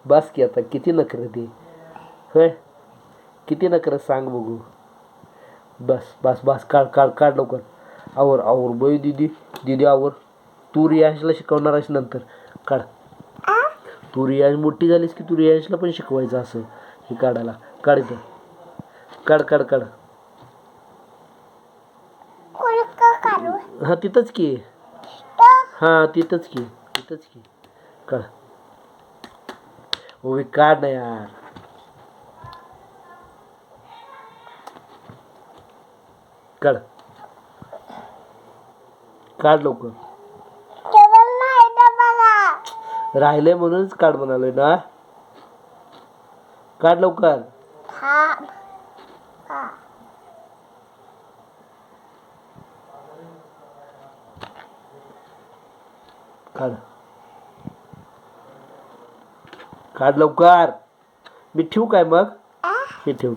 बस की आता किती नखरे ते. होय किती नखरे सांग बघू. बस बस बस काढ काढ काढ लवकर. आवर आवर बाई दीदी दीदी आवर. तू रियांशला शिकवणार आहेस नंतर. काढ. तू रियांश मोठी झालीस की तू रियांशला पण शिकवायचं असं हे काढायला. काढ इथं. काढ काढ काढ. हा तिथंच की. हा तिथंच की तिथंच की. काढ. ओवी काढ ना यार. काढ. काढ लवकर. राहिले म्हणूनच काढ म्हणालोय ना. काढ लवकर. काढ. काढ लवकर. मी ठेवू काय मग. हे ठेव.